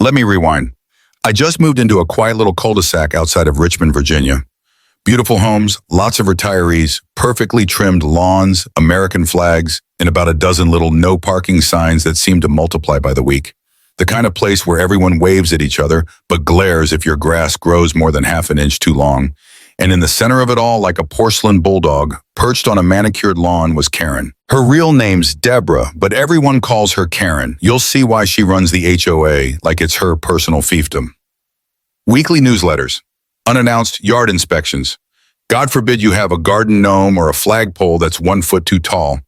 Let me rewind. I just moved into a quiet little cul-de-sac outside of Richmond, Virginia. Beautiful homes, lots of retirees, perfectly trimmed lawns, American flags, and about a dozen little no parking signs that seem to multiply by the week. The kind of place where everyone waves at each other, but glares if your grass grows more than half an inch too long. And in the center of it all, like a porcelain bulldog, perched on a manicured lawn, was Karen. Her real name's Deborah, but everyone calls her Karen. You'll see why she runs the HOA like it's her personal fiefdom. Weekly newsletters. Unannounced yard inspections. God forbid you have a garden gnome or a flagpole that's 1 foot too tall.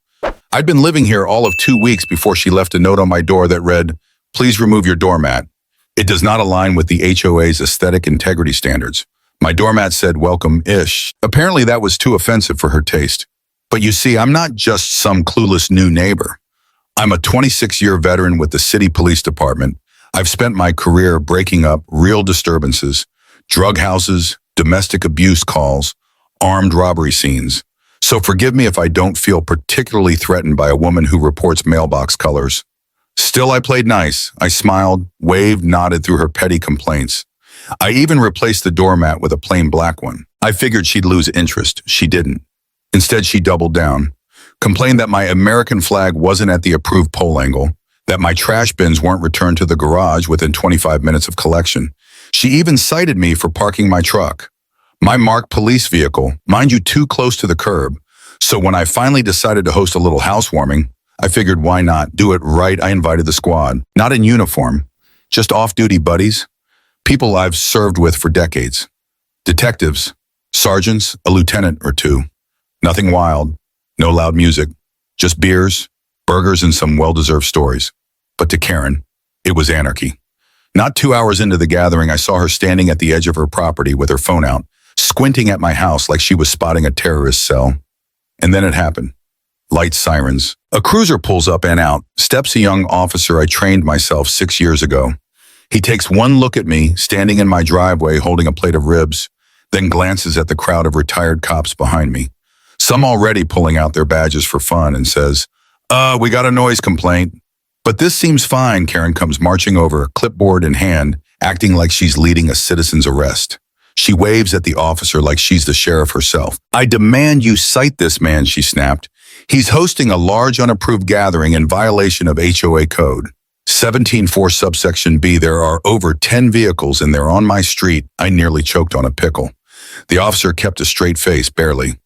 I'd been living here all of 2 weeks before she left a note on my door that read, "Please remove your doormat. It does not align with the HOA's aesthetic integrity standards." My doormat said welcome-ish. Apparently that was too offensive for her taste. But you see, I'm not just some clueless new neighbor. I'm a 26-year veteran with the city police department. I've spent my career breaking up real disturbances, drug houses, domestic abuse calls, armed robbery scenes. So forgive me if I don't feel particularly threatened by a woman who reports mailbox colors. Still, I played nice. I smiled, waved, nodded through her petty complaints. I even replaced the doormat with a plain black one. I figured she'd lose interest. She didn't. Instead, she doubled down, complained that my American flag wasn't at the approved pole angle, that my trash bins weren't returned to the garage within 25 minutes of collection. She even cited me for parking my truck, my marked police vehicle, mind you, too close to the curb. So when I finally decided to host a little housewarming, I figured why not do it right. I invited the squad, not in uniform, just off-duty buddies, people I've served with for decades. Detectives, sergeants, a lieutenant or two. Nothing wild, no loud music, just beers, burgers, and some well-deserved stories. But to Karen, it was anarchy. Not 2 hours into the gathering, I saw her standing at the edge of her property with her phone out, squinting at my house like she was spotting a terrorist cell. And then it happened. Lights, sirens. A cruiser pulls up and out, steps a young officer I trained myself 6 years ago. He takes one look at me, standing in my driveway holding a plate of ribs, then glances at the crowd of retired cops behind me, some already pulling out their badges for fun, and says, we got a noise complaint. But this seems fine. Karen comes marching over, clipboard in hand, acting like she's leading a citizen's arrest. She waves at the officer like she's the sheriff herself. "I demand you cite this man," she snapped. "He's hosting a large unapproved gathering in violation of HOA code. 17.4 subsection B. There are over 10 vehicles and they're on my street." I nearly choked on a pickle. The officer kept a straight face, barely.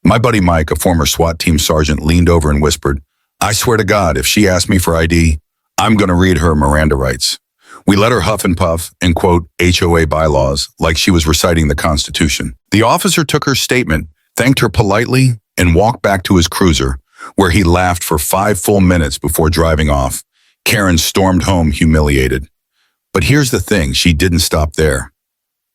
My buddy Mike, a former SWAT team sergeant, leaned over and whispered, "I swear to God, if she asks me for ID, I'm going to read her Miranda rights." We let her huff and puff and quote HOA bylaws like she was reciting the Constitution. The officer took her statement, thanked her politely, and walked back to his cruiser, where he laughed for 5 full minutes before driving off. Karen stormed home humiliated. But here's the thing, she didn't stop there.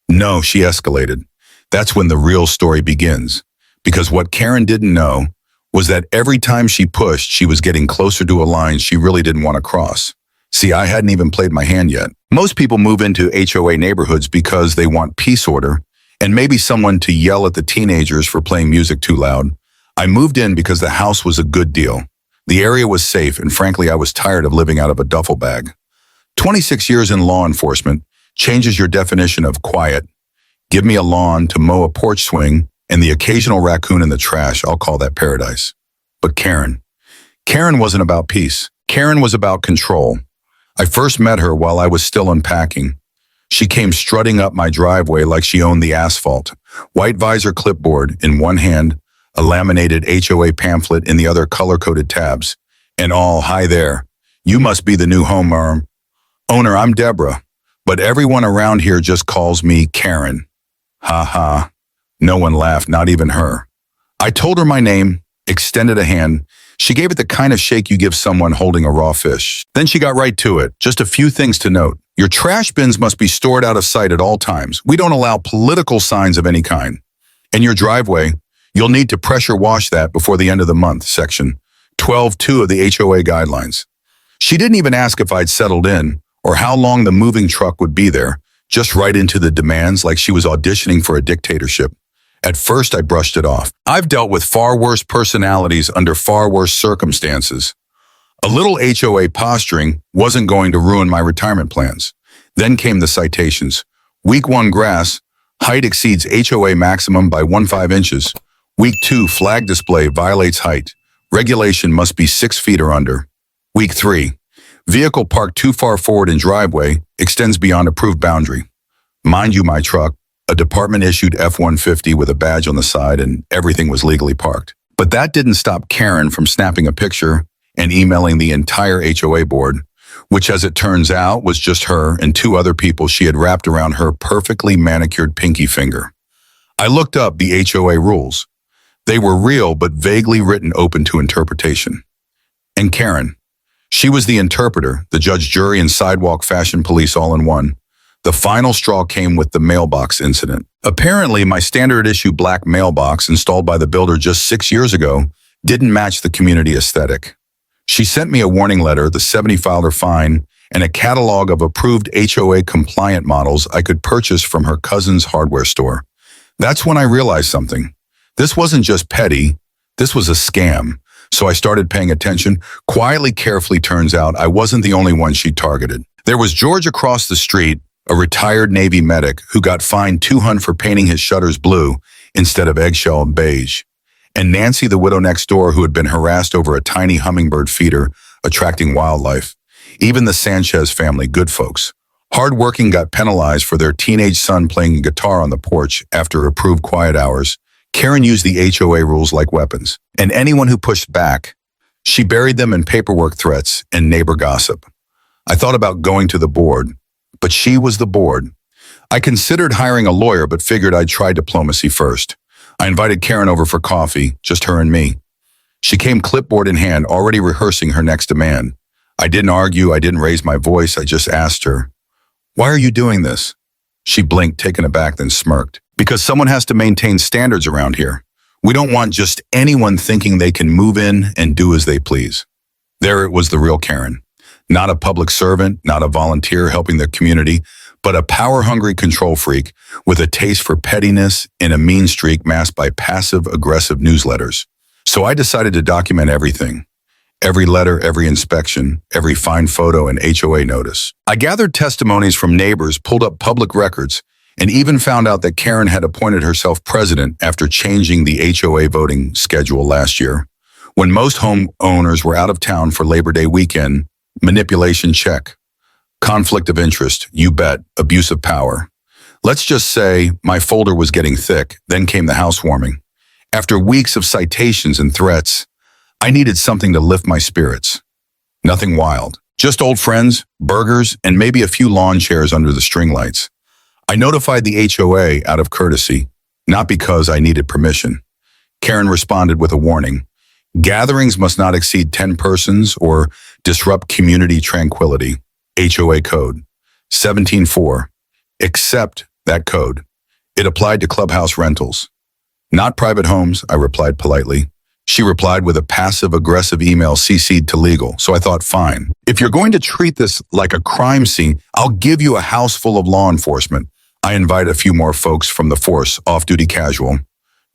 No, she escalated. That's when the real story begins. Because what Karen didn't know was that every time she pushed, she was getting closer to a line she really didn't want to cross. See, I hadn't even played my hand yet. Most people move into HOA neighborhoods because they want peace order and maybe someone to yell at the teenagers for playing music too loud. I moved in because the house was a good deal. The area was safe, and frankly, I was tired of living out of a duffel bag. 26 years in law enforcement changes your definition of quiet. Give me a lawn to mow a porch swing and the occasional raccoon in the trash, I'll call that paradise. But Karen wasn't about peace. Karen was about control. I first met her while I was still unpacking. She came strutting up my driveway like she owned the asphalt. White visor clipboard in one hand, a laminated HOA pamphlet in the other, color-coded tabs. And all, "Hi there. You must be the new homeowner. I'm Deborah, but everyone around here just calls me Karen." Ha ha. No one laughed, not even her. I told her my name, extended a hand. She gave it the kind of shake you give someone holding a raw fish. Then she got right to it. "Just a few things to note. Your trash bins must be stored out of sight at all times. We don't allow political signs of any kind. And your driveway, you'll need to pressure wash that before the end of the month," section 12.2 of the HOA guidelines. She didn't even ask if I'd settled in or how long the moving truck would be there, just right into the demands like she was auditioning for a dictatorship. At first, I brushed it off. I've dealt with far worse personalities under far worse circumstances. A little HOA posturing wasn't going to ruin my retirement plans. Then came the citations. Week 1 grass, height exceeds HOA maximum by 1.5 inches. Week 2 flag display violates height. Regulation must be 6 feet or under. Week 3, vehicle parked too far forward in driveway extends beyond approved boundary. Mind you, my truck, a department-issued F-150 with a badge on the side, and everything was legally parked. But that didn't stop Karen from snapping a picture and emailing the entire HOA board, which, as it turns out, was just her and 2 other people she had wrapped around her perfectly manicured pinky finger. I looked up the HOA rules. They were real but vaguely written, open to interpretation. And Karen, she was the interpreter, the judge, jury, and sidewalk fashion police all in one. The final straw came with the mailbox incident. Apparently, my standard-issue black mailbox installed by the builder just 6 years ago didn't match the community aesthetic. She sent me a warning letter, the $70 fine, and a catalog of approved HOA-compliant models I could purchase from her cousin's hardware store. That's when I realized something. This wasn't just petty, this was a scam. So I started paying attention. Quietly, carefully, turns out I wasn't the only one she targeted. There was George across the street, a retired Navy medic who got fined $200 for painting his shutters blue instead of eggshell and beige. And Nancy, the widow next door, who had been harassed over a tiny hummingbird feeder attracting wildlife. Even the Sanchez family, good folks. Hardworking, got penalized for their teenage son playing guitar on the porch after approved quiet hours. Karen used the HOA rules like weapons. And anyone who pushed back, she buried them in paperwork threats and neighbor gossip. I thought about going to the board, but she was the board. I considered hiring a lawyer, but figured I'd try diplomacy first. I invited Karen over for coffee, just her and me. She came clipboard in hand, already rehearsing her next demand. I didn't argue, I didn't raise my voice, I just asked her, "Why are you doing this?" She blinked, taken aback, then smirked. "Because someone has to maintain standards around here. We don't want just anyone thinking they can move in and do as they please." There it was, the real Karen. Not a public servant, not a volunteer helping the community, but a power-hungry control freak with a taste for pettiness and a mean streak masked by passive-aggressive newsletters. So I decided to document everything. Every letter, every inspection, every fine photo and HOA notice. I gathered testimonies from neighbors, pulled up public records, and even found out that Karen had appointed herself president after changing the HOA voting schedule last year. When most homeowners were out of town for Labor Day weekend, manipulation, check. Conflict of interest, you bet. Abuse of power. Let's just say my folder was getting thick, then came the housewarming. After weeks of citations and threats, I needed something to lift my spirits. Nothing wild. Just old friends, burgers, and maybe a few lawn chairs under the string lights. I notified the HOA out of courtesy, not because I needed permission. Karen responded with a warning. Gatherings must not exceed 10 persons or disrupt community tranquility. HOA code 17.4. Accept that code. It applied to clubhouse rentals. Not private homes, I replied politely. She replied with a passive-aggressive email CC'd to legal, so I thought, fine. If you're going to treat this like a crime scene, I'll give you a house full of law enforcement. I invite a few more folks from the force, off-duty casual.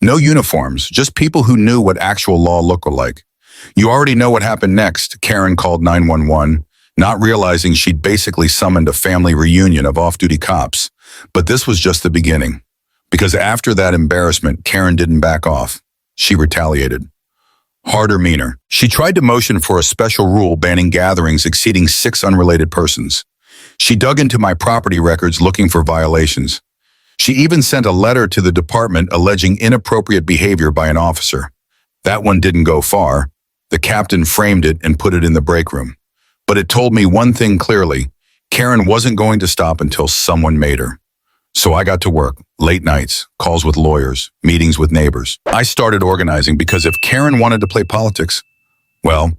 No uniforms, just people who knew what actual law looked like. You already know what happened next. Karen called 911, not realizing she'd basically summoned a family reunion of off-duty cops. But this was just the beginning. Because after that embarrassment, Karen didn't back off. She retaliated. Harder, meaner. She tried to motion for a special rule banning gatherings exceeding 6 unrelated persons. She dug into my property records looking for violations. She even sent a letter to the department alleging inappropriate behavior by an officer. That one didn't go far. The captain framed it and put it in the break room. But it told me one thing clearly. Karen wasn't going to stop until someone made her. So I got to work. Late nights, calls with lawyers, meetings with neighbors. I started organizing because if Karen wanted to play politics, well,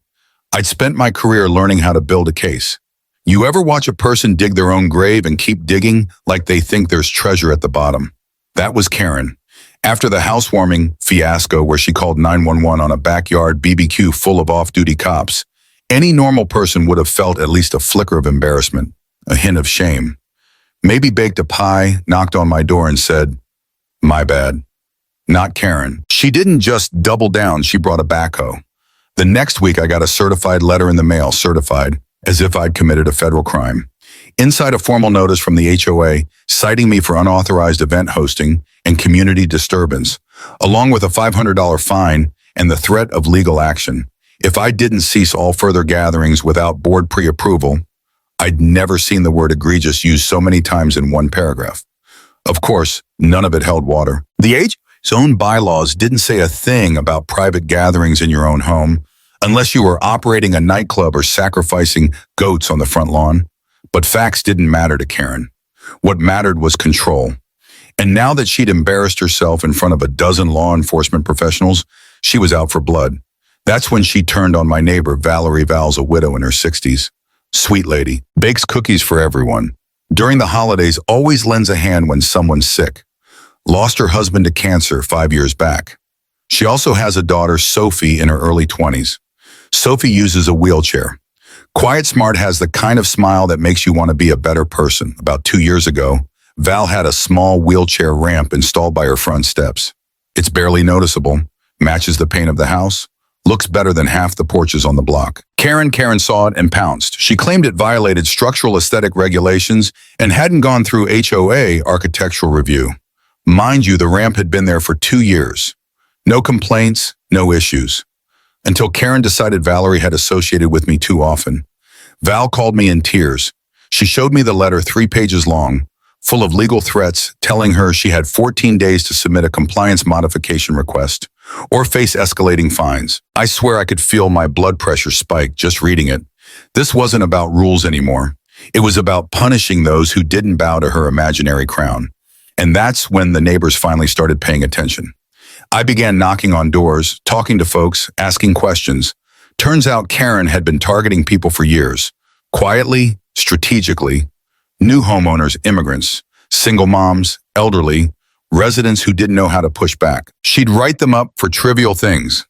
I'd spent my career learning how to build a case. You ever watch a person dig their own grave and keep digging like they think there's treasure at the bottom? That was Karen. After the housewarming fiasco where she called 911 on a backyard BBQ full of off-duty cops, any normal person would have felt at least a flicker of embarrassment, a hint of shame. Maybe baked a pie, knocked on my door and said, "My bad." Not Karen. She didn't just double down, she brought a backhoe. The next week I got a certified letter in the mail, certified, as if I'd committed a federal crime. Inside a formal notice from the HOA citing me for unauthorized event hosting and community disturbance, along with a $500 fine and the threat of legal action. If I didn't cease all further gatherings without board pre-approval, I'd never seen the word egregious used so many times in one paragraph. Of course, none of it held water. The HOA's own bylaws didn't say a thing about private gatherings in your own home, unless you were operating a nightclub or sacrificing goats on the front lawn. But facts didn't matter to Karen. What mattered was control. And now that she'd embarrassed herself in front of a dozen law enforcement professionals, she was out for blood. That's when she turned on my neighbor, Valerie. Val's a widow in her 60s. Sweet lady, bakes cookies for everyone. During the holidays, always lends a hand when someone's sick. Lost her husband to cancer 5 years back. She also has a daughter, Sophie, in her early 20s. Sophie uses a wheelchair. Quiet Smart has the kind of smile that makes you want to be a better person. About 2 years ago, Val had a small wheelchair ramp installed by her front steps. It's barely noticeable, matches the paint of the house, looks better than half the porches on the block. Karen saw it and pounced. She claimed it violated structural aesthetic regulations and hadn't gone through HOA architectural review. Mind you, the ramp had been there for 2 years. No complaints, no issues. Until Karen decided Valerie had associated with me too often. Val called me in tears. She showed me the letter 3 pages long, full of legal threats, telling her she had 14 days to submit a compliance modification request or face escalating fines. I swear I could feel my blood pressure spike just reading it. This wasn't about rules anymore. It was about punishing those who didn't bow to her imaginary crown. And that's when the neighbors finally started paying attention. I began knocking on doors, talking to folks, asking questions. Turns out Karen had been targeting people for years. Quietly, strategically. New homeowners, immigrants, single moms, elderly, residents who didn't know how to push back. She'd write them up for trivial things.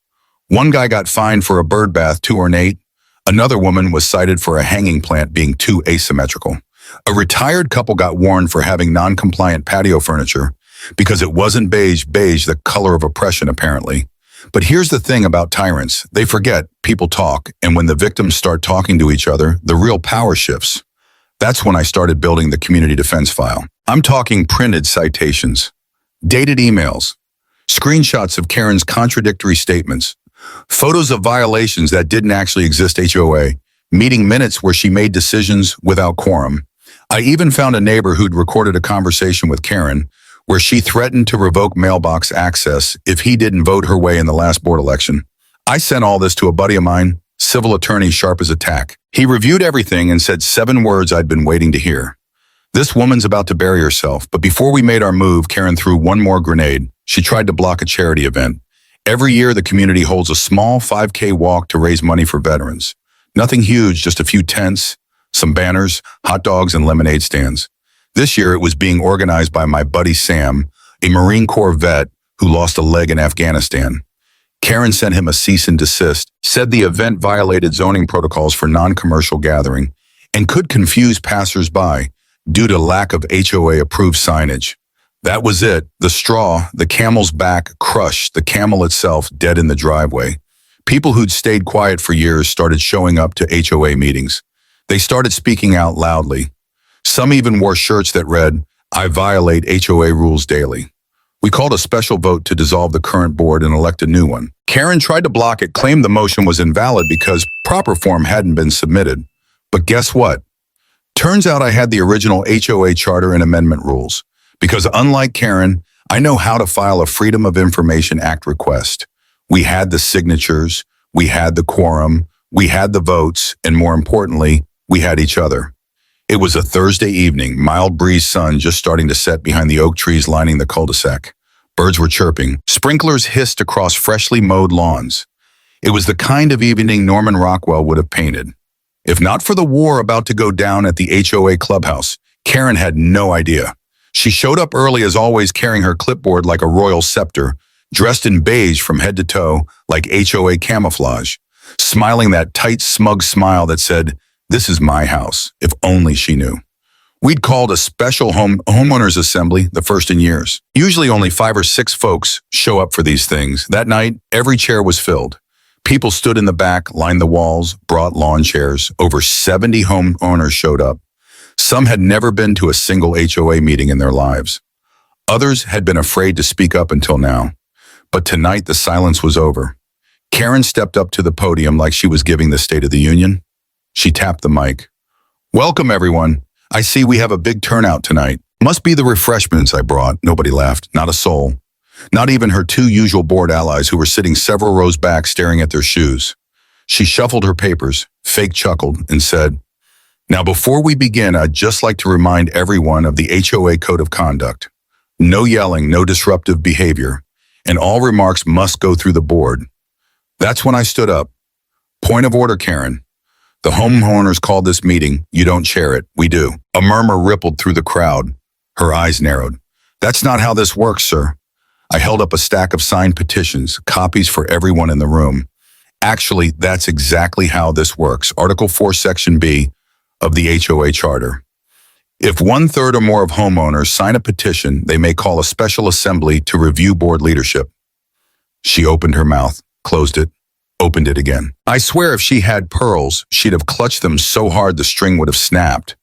One guy got fined for a bird bath too ornate. Another woman was cited for a hanging plant being too asymmetrical. A retired couple got warned for having non-compliant patio furniture because it wasn't beige, the color of oppression apparently. But here's the thing about tyrants. They forget people talk, and when the victims start talking to each other, the real power shifts. That's when I started building the community defense file. I'm talking printed citations, dated emails, screenshots of Karen's contradictory statements, photos of violations that didn't actually exist HOA, meeting minutes where she made decisions without quorum. I even found a neighbor who'd recorded a conversation with Karen where she threatened to revoke mailbox access if he didn't vote her way in the last board election. I sent all this to a buddy of mine, civil attorney sharp as a tack. He reviewed everything and said 7 words I'd been waiting to hear. This woman's about to bury herself, but before we made our move, Karen threw one more grenade. She tried to block a charity event. Every year, the community holds a small 5K walk to raise money for veterans. Nothing huge, just a few tents, some banners, hot dogs, and lemonade stands. This year, it was being organized by my buddy Sam, a Marine Corps vet who lost a leg in Afghanistan. Karen sent him a cease and desist, said the event violated zoning protocols for non-commercial gathering, and could confuse passers-by due to lack of HOA-approved signage. That was it. The straw, the camel's back, crushed, the camel itself dead in the driveway. People who'd stayed quiet for years started showing up to HOA meetings. They started speaking out loudly. Some even wore shirts that read, "I violate HOA rules daily." We called a special vote to dissolve the current board and elect a new one. Karen tried to block it, claimed the motion was invalid because proper form hadn't been submitted. But guess what? Turns out I had the original HOA charter and amendment rules. Because unlike Karen, I know how to file a Freedom of Information Act request. We had the signatures, we had the quorum, we had the votes, and more importantly, we had each other. It was a Thursday evening, mild breeze sun just starting to set behind the oak trees lining the cul-de-sac. Birds were chirping. Sprinklers hissed across freshly mowed lawns. It was the kind of evening Norman Rockwell would have painted. If not for the war about to go down at the HOA clubhouse, Karen had no idea. She showed up early as always carrying her clipboard like a royal scepter, dressed in beige from head to toe like HOA camouflage, smiling that tight, smug smile that said, "This is my house," if only she knew. We'd called a special homeowners assembly, the first in years. Usually only 5 or 6 folks show up for these things. That night, every chair was filled. People stood in the back, lined the walls, brought lawn chairs. Over 70 homeowners showed up. Some had never been to a single HOA meeting in their lives. Others had been afraid to speak up until now. But tonight the silence was over. Karen stepped up to the podium like she was giving the State of the Union. She tapped the mic. "Welcome, everyone. I see we have a big turnout tonight. Must be the refreshments I brought." Nobody laughed, not a soul. Not even her two usual board allies who were sitting several rows back staring at their shoes. She shuffled her papers, fake chuckled, and said, "Now before we begin, I'd just like to remind everyone of the HOA Code of Conduct. No yelling, no disruptive behavior, and all remarks must go through the board." That's when I stood up. "Point of order, Karen. The homeowners called this meeting. You don't chair it. We do." A murmur rippled through the crowd. Her eyes narrowed. "That's not how this works, sir." I held up a stack of signed petitions, copies for everyone in the room. "Actually, that's exactly how this works. Article 4, Section B of the HOA Charter. If 1/3 or more of homeowners sign a petition, they may call a special assembly to review board leadership." She opened her mouth, closed it, opened it again. I swear if she had pearls, she'd have clutched them so hard the string would have snapped.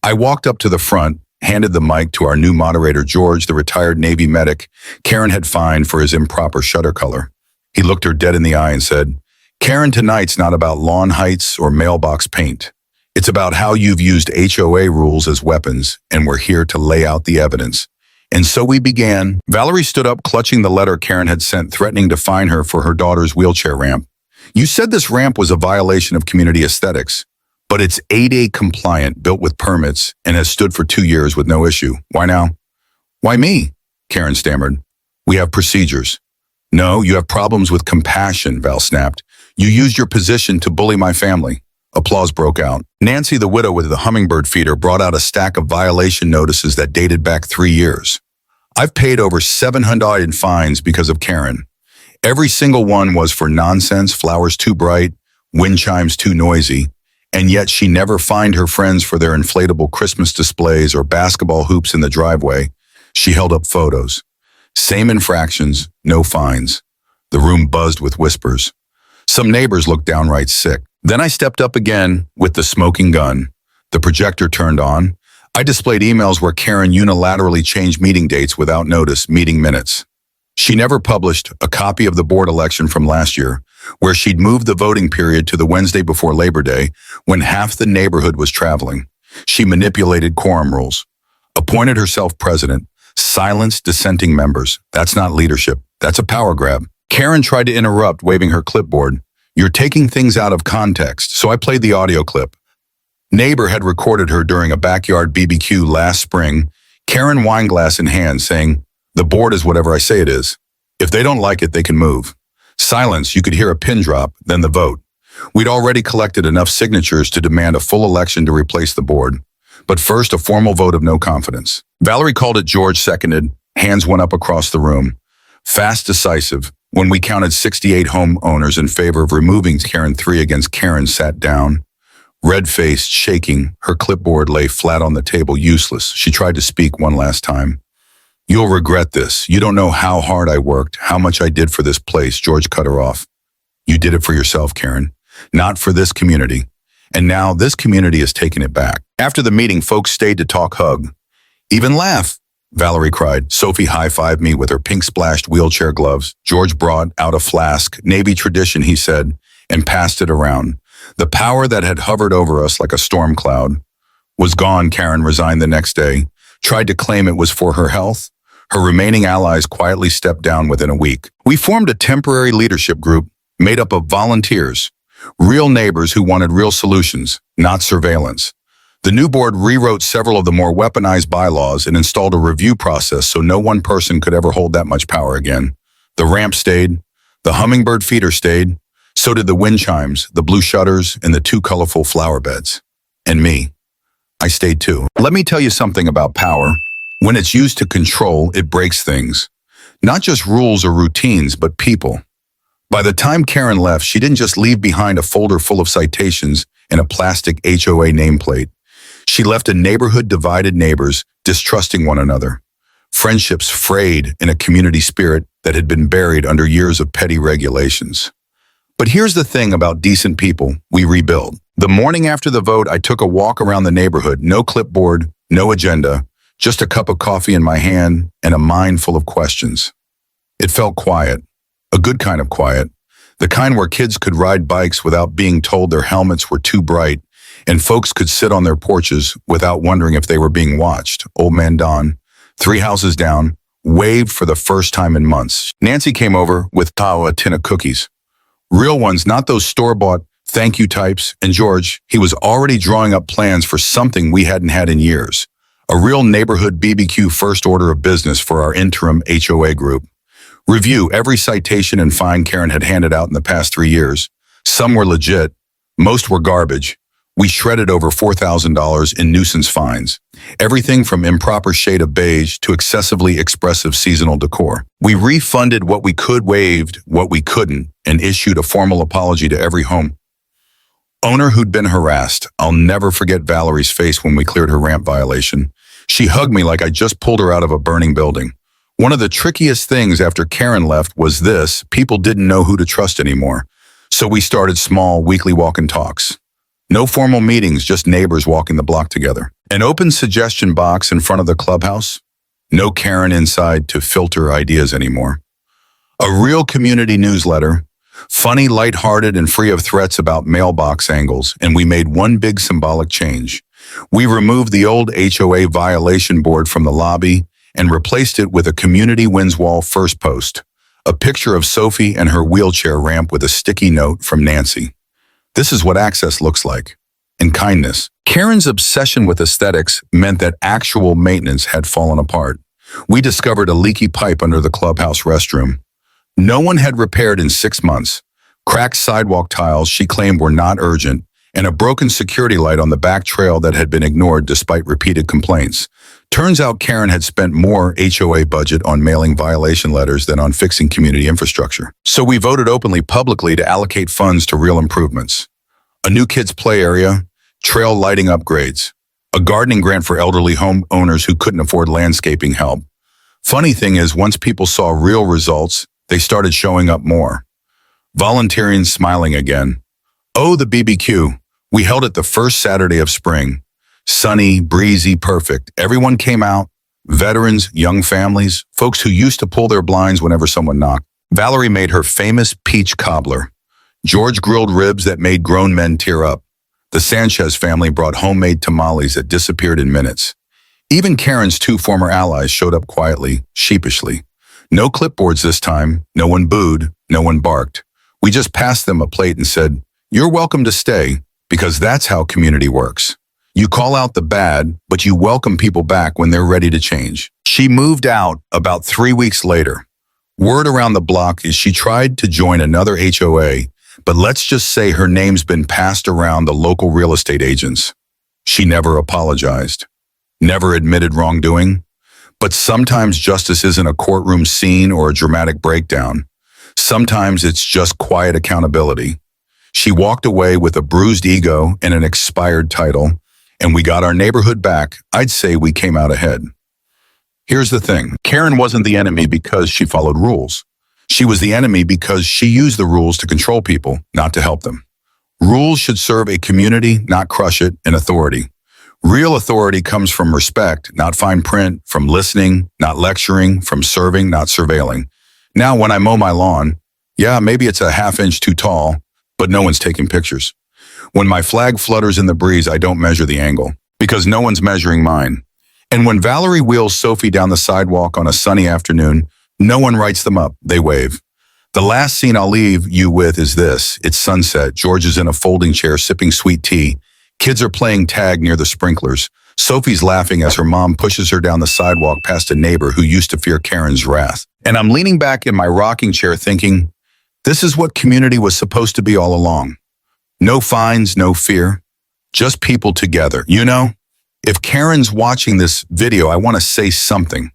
I walked up to the front, handed the mic to our new moderator, George, the retired Navy medic Karen had fined for his improper shutter color. He looked her dead in the eye and said, "Karen, tonight's not about lawn heights or mailbox paint. It's about how you've used HOA rules as weapons, and we're here to lay out the evidence." And so we began. Valerie stood up, clutching the letter Karen had sent, threatening to fine her for her daughter's wheelchair ramp. "You said this ramp was a violation of community aesthetics, but it's ADA compliant, built with permits, and has stood for 2 years with no issue. Why now?" "Why me?" Karen stammered. "We have procedures." "No, you have problems with compassion," Val snapped. "You used your position to bully my family." Applause broke out. Nancy, the widow with the hummingbird feeder, brought out a stack of violation notices that dated back 3 years. "I've paid over $700 in fines because of Karen. Every single one was for nonsense, flowers too bright, wind chimes too noisy, and yet she never fined her friends for their inflatable Christmas displays or basketball hoops in the driveway." She held up photos. Same infractions, no fines. The room buzzed with whispers. Some neighbors looked downright sick. Then I stepped up again with the smoking gun. The projector turned on. I displayed emails where Karen unilaterally changed meeting dates without notice, meeting minutes. She never published a copy of the board election from last year, where she'd moved the voting period to the Wednesday before Labor Day, when half the neighborhood was traveling. She manipulated quorum rules, appointed herself president, silenced dissenting members. That's not leadership. That's a power grab. Karen tried to interrupt, waving her clipboard. "You're taking things out of context," so I played the audio clip. Neighbor had recorded her during a backyard BBQ last spring, Karen wineglass in hand, saying, "The board is whatever I say it is. If they don't like it, they can move." Silence, you could hear a pin drop, then the vote. We'd already collected enough signatures to demand a full election to replace the board. But first, a formal vote of no confidence. Valerie called it, George seconded. Hands went up across the room. Fast, decisive. When we counted 68 homeowners in favor of removing Karen, 3 against Karen sat down. Red-faced, shaking, her clipboard lay flat on the table, useless. She tried to speak one last time. "You'll regret this. You don't know how hard I worked, how much I did for this place." George cut her off. "You did it for yourself, Karen, not for this community. And now this community has taken it back." After the meeting, folks stayed to talk, hug, even laugh. Valerie cried. Sophie high-fived me with her pink-splashed wheelchair gloves. George brought out a flask, Navy tradition, he said, and passed it around. The power that had hovered over us like a storm cloud was gone. Karen resigned the next day, tried to claim it was for her health. Her remaining allies quietly stepped down within a week. We formed a temporary leadership group made up of volunteers, real neighbors who wanted real solutions, not surveillance. The new board rewrote several of the more weaponized bylaws and installed a review process so no one person could ever hold that much power again. The ramp stayed, the hummingbird feeder stayed, so did the wind chimes, the blue shutters, and the 2 colorful flower beds. And me. I stayed too. Let me tell you something about power. When it's used to control, it breaks things. Not just rules or routines, but people. By the time Karen left, she didn't just leave behind a folder full of citations and a plastic HOA nameplate. She left a neighborhood divided, neighbors distrusting one another, friendships frayed in a community spirit that had been buried under years of petty regulations. But here's the thing about decent people: we rebuild. The morning after the vote, I took a walk around the neighborhood, no clipboard, no agenda, just a cup of coffee in my hand and a mind full of questions. It felt quiet, a good kind of quiet, the kind where kids could ride bikes without being told their helmets were too bright, and folks could sit on their porches without wondering if they were being watched. Old man Don, 3 houses down, waved for the first time in months. Nancy came over with a tin of cookies. Real ones, not those store-bought thank you types. And George, he was already drawing up plans for something we hadn't had in years. A real neighborhood BBQ first order of business for our interim HOA group. Review every citation and fine Karen had handed out in the past 3 years. Some were legit, most were garbage. We shredded over $4,000 in nuisance fines. Everything from improper shade of beige to excessively expressive seasonal decor. We refunded what we could, waived what we couldn't, and issued a formal apology to every home owner who'd been harassed. I'll never forget Valerie's face when we cleared her ramp violation. She hugged me like I just pulled her out of a burning building. One of the trickiest things after Karen left was this: people didn't know who to trust anymore. So we started small, weekly walk and talks. No formal meetings, just neighbors walking the block together. An open suggestion box in front of the clubhouse. No Karen inside to filter ideas anymore. A real community newsletter. Funny, lighthearted, and free of threats about mailbox angles, and we made one big symbolic change. We removed the old HOA violation board from the lobby and replaced it with a community wins wall first post, a picture of Sophie and her wheelchair ramp with a sticky note from Nancy. This is what access looks like. And kindness. Karen's obsession with aesthetics meant that actual maintenance had fallen apart. We discovered a leaky pipe under the clubhouse restroom. No one had repaired in 6 months. Cracked sidewalk tiles she claimed were not urgent, and a broken security light on the back trail that had been ignored despite repeated complaints. Turns out Karen had spent more HOA budget on mailing violation letters than on fixing community infrastructure. So we voted openly, publicly, to allocate funds to real improvements. A new kids' play area, trail lighting upgrades, a gardening grant for elderly homeowners who couldn't afford landscaping help. Funny thing is, once people saw real results, they started showing up more. Volunteering, smiling again. Oh, the BBQ. We held it the first Saturday of spring. Sunny, breezy, perfect. Everyone came out. Veterans, young families, folks who used to pull their blinds whenever someone knocked. Valerie made her famous peach cobbler. George grilled ribs that made grown men tear up. The Sanchez family brought homemade tamales that disappeared in minutes. Even Karen's 2 former allies showed up quietly, sheepishly. No clipboards this time. No one booed. No one barked. We just passed them a plate and said, "You're welcome to stay," because that's how community works. You call out the bad, but you welcome people back when they're ready to change. She moved out about 3 weeks later. Word around the block is she tried to join another HOA, but let's just say her name's been passed around the local real estate agents. She never apologized, never admitted wrongdoing. But sometimes justice isn't a courtroom scene or a dramatic breakdown. Sometimes it's just quiet accountability. She walked away with a bruised ego and an expired title, and we got our neighborhood back. I'd say we came out ahead. Here's the thing. Karen wasn't the enemy because she followed rules. She was the enemy because she used the rules to control people, not to help them. Rules should serve a community, not crush it, and authority. Real authority comes from respect, not fine print, from listening, not lecturing, from serving, not surveilling. Now, when I mow my lawn, yeah, maybe it's a half-inch too tall, but no one's taking pictures. When my flag flutters in the breeze, I don't measure the angle, because no one's measuring mine. And when Valerie wheels Sophie down the sidewalk on a sunny afternoon, no one writes them up, they wave. The last scene I'll leave you with is this. It's sunset. George is in a folding chair sipping sweet tea. Kids are playing tag near the sprinklers. Sophie's laughing as her mom pushes her down the sidewalk past a neighbor who used to fear Karen's wrath. And I'm leaning back in my rocking chair thinking, this is what community was supposed to be all along. No fines, no fear, just people together. You know, if Karen's watching this video, I want to say something.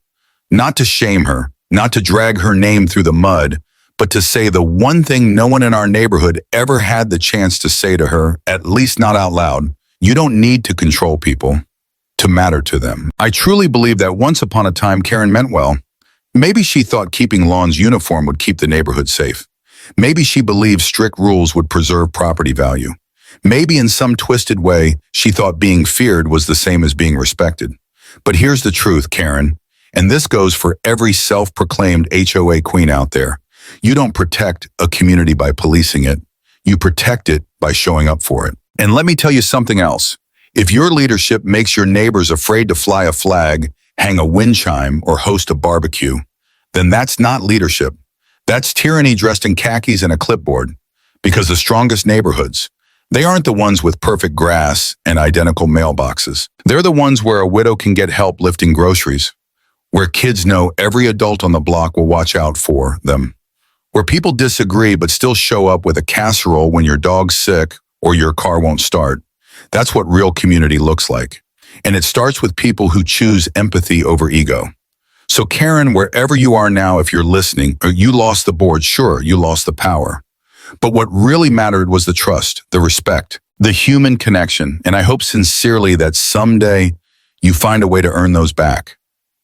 Not to shame her, not to drag her name through the mud, but to say the one thing no one in our neighborhood ever had the chance to say to her, at least not out loud. You don't need to control people to matter to them. I truly believe that once upon a time, Karen meant well. Maybe she thought keeping lawns uniform would keep the neighborhood safe. Maybe she believed strict rules would preserve property value. Maybe in some twisted way, she thought being feared was the same as being respected. But here's the truth, Karen, and this goes for every self-proclaimed HOA queen out there. You don't protect a community by policing it. You protect it by showing up for it. And let me tell you something else. If your leadership makes your neighbors afraid to fly a flag, hang a wind chime, or host a barbecue, then that's not leadership. That's tyranny dressed in khakis and a clipboard. Because the strongest neighborhoods, they aren't the ones with perfect grass and identical mailboxes. They're the ones where a widow can get help lifting groceries, where kids know every adult on the block will watch out for them, where people disagree but still show up with a casserole when your dog's sick or your car won't start. That's what real community looks like. And it starts with people who choose empathy over ego. So Karen, wherever you are now, if you're listening, you lost the board, sure, you lost the power. But what really mattered was the trust, the respect, the human connection. And I hope sincerely that someday you find a way to earn those back.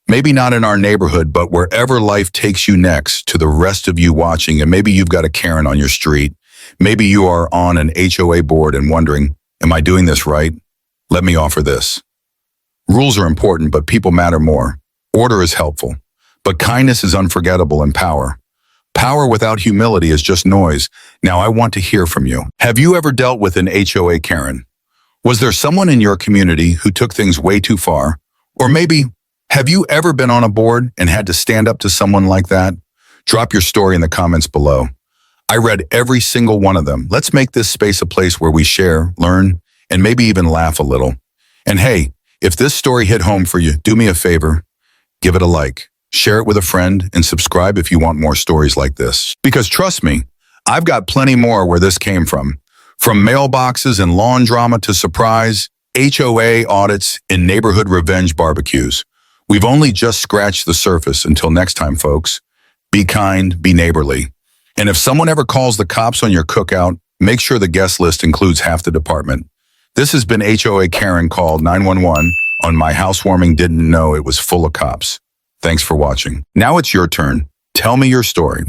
Maybe not in our neighborhood, but wherever life takes you next, to the rest of you watching. And maybe you've got a Karen on your street. Maybe you are on an HOA board and wondering, am I doing this right? Let me offer this. Rules are important, but people matter more. Order is helpful, but kindness is unforgettable, and power. Power without humility is just noise. Now I want to hear from you. Have you ever dealt with an HOA Karen? Was there someone in your community who took things way too far? Or maybe, have you ever been on a board and had to stand up to someone like that? Drop your story in the comments below. I read every single one of them. Let's make this space a place where we share, learn, and maybe even laugh a little. And hey, if this story hit home for you, do me a favor, give it a like. Share it with a friend and subscribe if you want more stories like this. Because trust me, I've got plenty more where this came from. From mailboxes and lawn drama to surprise, HOA audits and neighborhood revenge barbecues. We've only just scratched the surface. Until next time, folks, be kind, be neighborly. And if someone ever calls the cops on your cookout, make sure the guest list includes half the department. This has been HOA Karen called 911 on my housewarming didn't know it was full of cops. Thanks for watching. Now it's your turn. Tell me your story.